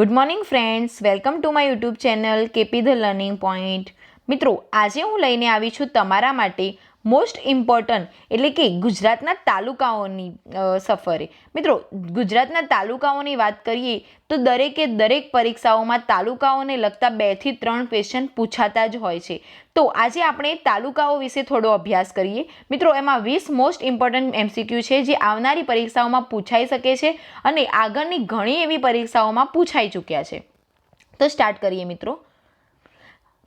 Good morning friends, welcome to my YouTube channel KP the learning point. મિત્રો, આજે હું લઈને આવી છું તમારા માટે મોસ્ટ ઇમ્પોર્ટન્ટ એટલે કે ગુજરાતના તાલુકાઓની સફરે. મિત્રો, ગુજરાતના તાલુકાઓની વાત કરીએ તો દરેક પરીક્ષાઓમાં તાલુકાઓને લગતા 2 થી 3 ક્વેશ્ચન પૂછાતા જ હોય છે. તો આજે આપણે તાલુકાઓ વિશે થોડો અભ્યાસ કરીએ. મિત્રો, એમાં 20 મોસ્ટ ઇમ્પોર્ટન્ટ MCQ છે જે આવનારી પરીક્ષાઓમાં પૂછાઈ શકે છે અને આગળની ઘણી એવી પરીક્ષાઓમાં પૂછાઈ ચૂક્યા છે. તો સ્ટાર્ટ કરીએ મિત્રો.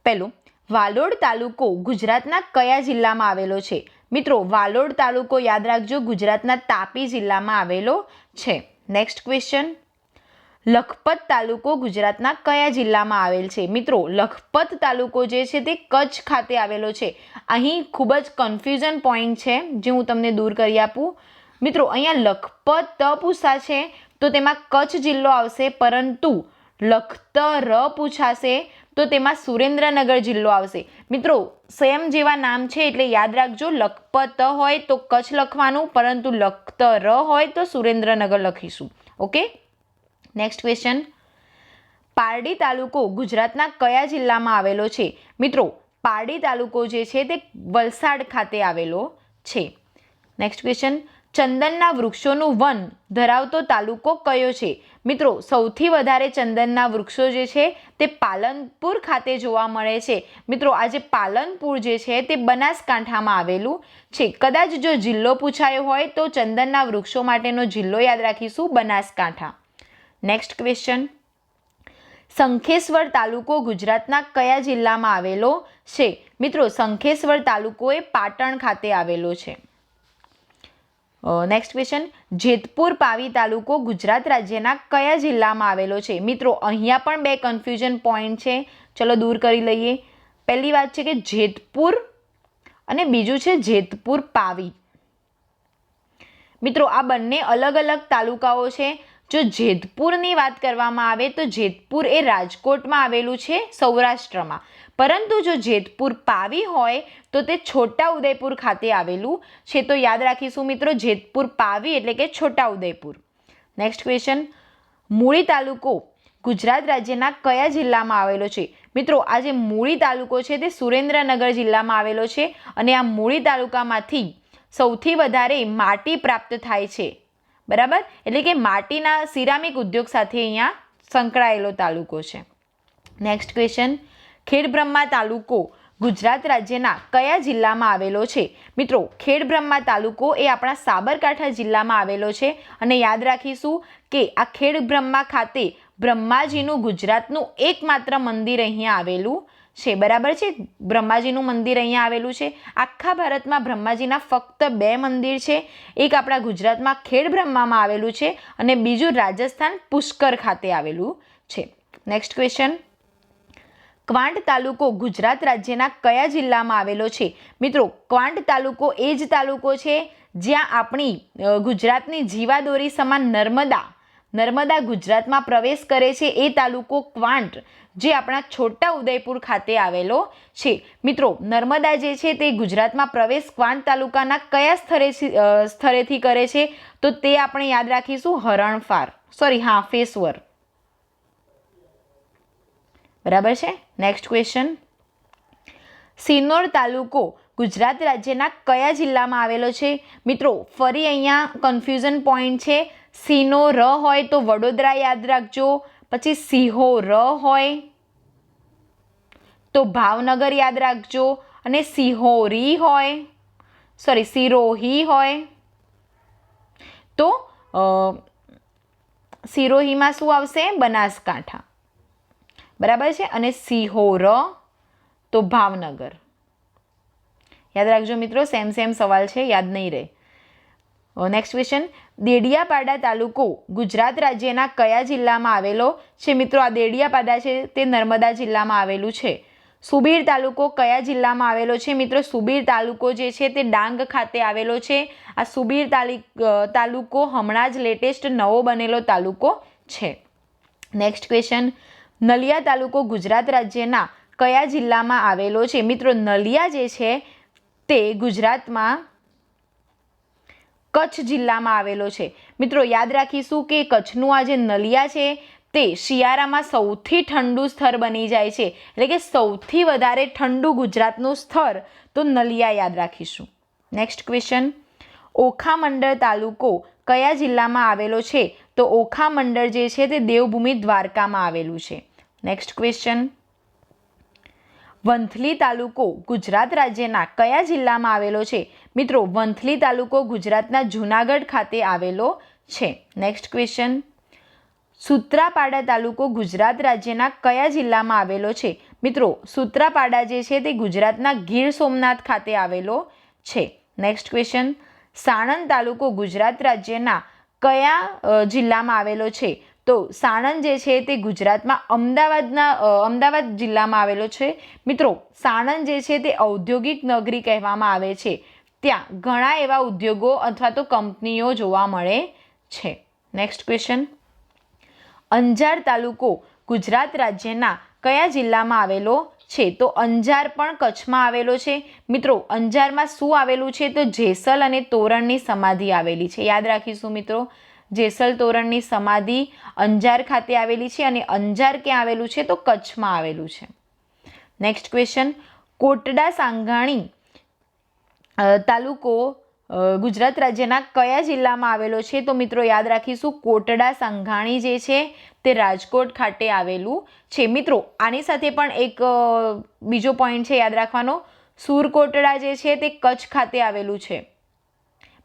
પહેલું, વાલોડ તાલુકો ગુજરાતના કયા જિલ્લામાં આવેલો છે? મિત્રો, વાલોડ તાલુકો યાદ રાખજો ગુજરાતના તાપી જિલ્લામાં આવેલો છે. નેક્સ્ટ ક્વેશ્ચન, લખપત તાલુકો ગુજરાતના કયા જિલ્લામાં આવેલ છે? મિત્રો, લખપત તાલુકો જે છે તે કચ્છ ખાતે આવેલો છે. અહીં ખૂબ જ કન્ફ્યુઝન પોઈન્ટ છે જે હું તમને દૂર કરી આપું. મિત્રો, અહીંયા લખપત પૂછા છે તો તેમાં કચ્છ જિલ્લો આવશે, પરંતુ લખતર પૂછાશે તો તેમાં સુરેન્દ્રનગર જિલ્લો આવશે. મિત્રો, સેમ જેવા નામ છે એટલે યાદ રાખજો, લખપત હોય તો કચ્છ લખવાનું, પરંતુ લખતર હોય તો સુરેન્દ્રનગર લખીશું. ઓકે. નેક્સ્ટ ક્વેશ્ચન, પારડી તાલુકો ગુજરાતના કયા જિલ્લામાં આવેલો છે? મિત્રો, પારડી તાલુકો જે છે તે વલસાડ ખાતે આવેલો છે. નેક્સ્ટ ક્વેશ્ચન, ચંદનના વૃક્ષોનું વન ધરાવતો તાલુકો કયો છે? મિત્રો, સૌથી વધારે ચંદનના વૃક્ષો જે છે તે પાલનપુર ખાતે જોવા મળે છે. મિત્રો, આ જે પાલનપુર જે છે તે બનાસકાંઠામાં આવેલું છે. કદાચ જો જિલ્લો પૂછાયો હોય તો ચંદનના વૃક્ષો માટેનો જિલ્લો યાદ રાખીશું, બનાસકાંઠા. નેક્સ્ટ ક્વેશ્ચન, શંખેશ્વર તાલુકો ગુજરાતના કયા જિલ્લામાં આવેલો છે? મિત્રો, શંખેશ્વર તાલુકો એ પાટણ ખાતે આવેલો છે. નેક્સ્ટ ક્વેશ્ચન, જેતપુર પાવી તાલુકો ગુજરાત રાજ્યના કયા જિલ્લામાં આવેલો છે? મિત્રો, અહીંયા પણ 2 કન્ફ્યુઝન પોઈન્ટ છે, ચલો દૂર કરી લઈએ. પહેલી વાત છે કે જેતપુર અને બીજું છે જેતપુર પાવી. મિત્રો, આ બંને અલગ અલગ તાલુકાઓ છે. જો જેતપુરની વાત કરવામાં આવે તો જેતપુર એ રાજકોટમાં આવેલું છે, સૌરાષ્ટ્રમાં. પરંતુ જો જેતપુર પાવી હોય તો તે છોટા ઉદેપુર ખાતે આવેલું છે. તો યાદ રાખીશું મિત્રો, જેતપુર પાવી એટલે કે છોટા ઉદેપુર. નેક્સ્ટ ક્વેશ્ચન, મૂળી તાલુકો ગુજરાત રાજ્યના કયા જિલ્લામાં આવેલો છે? મિત્રો, આ જે મૂળી તાલુકો છે તે સુરેન્દ્રનગર જિલ્લામાં આવેલો છે અને આ મૂળી તાલુકામાંથી સૌથી વધારે માટી પ્રાપ્ત થાય છે. બરાબર, એટલે કે માટીના સિરામિક ઉદ્યોગ સાથે અહીંયા સંકળાયેલો તાલુકો છે. નેક્સ્ટ ક્વેશ્ચન, ખેડબ્રહ્મા તાલુકો ગુજરાત રાજ્યના કયા જિલ્લામાં આવેલો છે? મિત્રો, ખેડબ્રહ્મા તાલુકો એ આપણા સાબરકાંઠા જિલ્લામાં આવેલો છે અને યાદ રાખીશું કે આ ખેડબ્રહ્મા ખાતે બ્રહ્માજીનું ગુજરાતનું એકમાત્ર મંદિર અહીંયા આવેલું છે. બરાબર છે, બ્રહ્માજીનું મંદિર અહીંયા આવેલું છે. આખા ભારતમાં બ્રહ્માજીના ફક્ત 2 મંદિર છે. એક આપણા ગુજરાતમાં ખેડબ્રહ્મામાં આવેલું છે અને બીજું રાજસ્થાન પુષ્કર ખાતે આવેલું છે. નેક્સ્ટ ક્વેશ્ચન, ક્વાંટ તાલુકો ગુજરાત રાજ્યના કયા જિલ્લામાં આવેલો છે? મિત્રો, ક્વાંટ તાલુકો એ જ તાલુકો છે જ્યાં આપણી ગુજરાતની જીવાદોરી સમાન નર્મદા ગુજરાતમાં પ્રવેશ કરે છે. એ તાલુકો ક્વાંટ જે આપણા છોટા ઉદેપુર ખાતે આવેલો છે. મિત્રો, નર્મદા જે છે તે ગુજરાતમાં પ્રવેશ ક્વાંટ તાલુકાના કયા સ્થળેથી કરે છે? તો તે આપણે યાદ રાખીશું, ફેસવર. બરાબર છે. નેક્સ્ટ ક્વેશ્ચન, સિનોર તાલુકો ગુજરાત રાજ્યના કયા જિલ્લામાં આવેલો છે? મિત્રો, ફરી અહીંયા કન્ફ્યુઝન પોઈન્ટ છે. સિનોર હોય તો વડોદરા યાદ રાખજો, પછી સિહોર હોય તો ભાવનગર યાદ રાખજો, અને સિરોહી હોય તો સિરોહીમાં શું આવશે? બનાસકાંઠા. બરાબર છે, અને સિહોર તો ભાવનગર. યાદ રાખજો મિત્રો, સેમ સવાલ છે, યાદ નહીં રહે. નેક્સ્ટ ક્વેશ્ચન, દેડિયાપાડા તાલુકો ગુજરાત રાજ્યના કયા જિલ્લામાં આવેલો છે? મિત્રો, આ દેડિયાપાડા છે તે નર્મદા જિલ્લામાં આવેલું છે. સુબીર તાલુકો કયા જિલ્લામાં આવેલો છે? મિત્રો, સુબીર તાલુકો જે છે તે ડાંગ ખાતે આવેલો છે. આ સુબીર તાલુકો હમણાં જ લેટેસ્ટ નવો બનેલો તાલુકો છે. નેક્સ્ટ ક્વેશ્ચન, નલિયા તાલુકો ગુજરાત રાજ્યના કયા જિલ્લામાં આવેલો છે? મિત્રો, નલિયા જે છે તે ગુજરાતમાં કચ્છ જિલ્લામાં આવેલો છે. મિત્રો, યાદ રાખીશું કે કચ્છનું આ જે નલિયા છે તે શિયાળામાં સૌથી ઠંડુ સ્થળ બની જાય છે, એટલે કે સૌથી વધારે ઠંડુ ગુજરાતનું સ્થળ તો નલિયા યાદ રાખીશું. નેક્સ્ટ ક્વેશ્ચન, ઓખામંડળ તાલુકો કયા જિલ્લામાં આવેલો છે? તો ઓખામંડળ જે છે તે દેવભૂમિ દ્વારકામાં આવેલું છે. નેક્સ્ટ ક્વેશ્ચન, વંથલી તાલુકો ગુજરાત રાજ્યના કયા જિલ્લામાં આવેલો છે? મિત્રો, વંથલી તાલુકો ગુજરાતના જૂનાગઢ ખાતે આવેલો છે. નેક્સ્ટ ક્વેશ્ચન, સૂત્રાપાડા તાલુકો ગુજરાત રાજ્યના કયા જિલ્લામાં આવેલો છે? મિત્રો, સૂત્રાપાડા જે છે તે ગુજરાતના ગીર સોમનાથ ખાતે આવેલો છે. નેક્સ્ટ ક્વેશ્ચન, સાણંદ તાલુકો ગુજરાત રાજ્યના કયા જિલ્લામાં આવેલો છે? તો સાણંદ જે છે તે ગુજરાતમાં અમદાવાદ જિલ્લામાં આવેલો છે. મિત્રો, સાણંદ જે છે તે ઔદ્યોગિક નગરી કહેવામાં આવે છે. ત્યાં ઘણા એવા ઉદ્યોગો અથવા તો કંપનીઓ જોવા મળે છે. નેક્સ્ટ ક્વેશ્ચન, અંજાર તાલુકો ગુજરાત રાજ્યના કયા જિલ્લામાં આવેલો છે? તો અંજાર પણ કચ્છમાં આવેલો છે. મિત્રો, અંજારમાં શું આવેલું છે? તો જેસલ અને તોરણની સમાધિ આવેલી છે. યાદ રાખીશું મિત્રો, જેસલ તોરણની સમાધિ અંજાર ખાતે આવેલી છે અને અંજાર ક્યાં આવેલું છે? તો કચ્છમાં આવેલું છે. નેક્સ્ટ ક્વેશ્ચન, કોટડા સાંગાણી તાલુકો ગુજરાત રાજ્યના કયા જિલ્લામાં આવેલો છે? તો મિત્રો યાદ રાખીશું, કોટડા સાંગાણી જે છે તે રાજકોટ ખાતે આવેલું છે. મિત્રો, આની સાથે પણ એક બીજો પોઈન્ટ છે યાદ રાખવાનો, સુરકોટડા જે છે તે કચ્છ ખાતે આવેલું છે.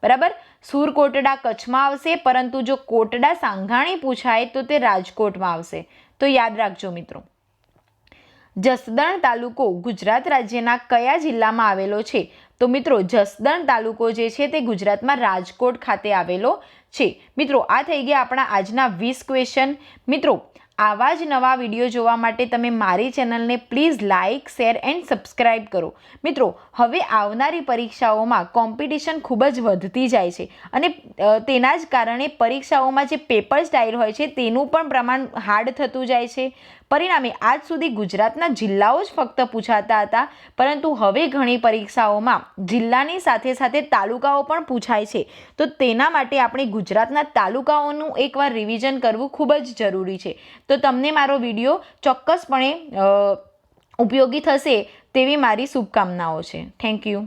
બરાબર, સુરકોટડા કચ્છમાં આવશે, પરંતુ જો કોટડા સાંગાણી પૂછાય તો તે રાજકોટમાં આવશે. તો યાદ રાખજો મિત્રો. જસદણ તાલુકો ગુજરાત રાજ્યના કયા જિલ્લામાં આવેલો છે? તો મિત્રો, જસદણ તાલુકો જે છે તે ગુજરાતમાં રાજકોટ ખાતે આવેલો છે. મિત્રો, આ થઈ ગયા આપણા આજના 20 ક્વેશ્ચન. મિત્રો, આવા જ નવા વિડીયો જોવા માટે તમે મારી ચેનલને please like, share and subscribe કરો. મિત્રો, હવે આવનારી પરીક્ષાઓમાં કોમ્પિટિશન ખૂબ જ વધતી જાય છે અને તેના જ કારણે પરીક્ષાઓમાં જે પેપર સ્ટાઇલ હોય છે તેનું પણ પ્રમાણ હાર્ડ થતું જાય છે. પરિણામે આજ સુધી ગુજરાતના જિલ્લાઓ જ ફક્ત પૂછાતા હતા, પરંતુ હવે ઘણી પરીક્ષાઓમાં જિલ્લાની સાથે સાથે તાલુકાઓ પણ પૂછાય છે. તો તેના માટે આપણે ગુજરાતના તાલુકાઓનું એકવાર રિવિઝન કરવું ખૂબ જ જરૂરી છે. તો તમને મારો વિડીયો ચોક્કસપણે ઉપયોગી થશે તેવી મારી શુભકામનાઓ છે. Thank you.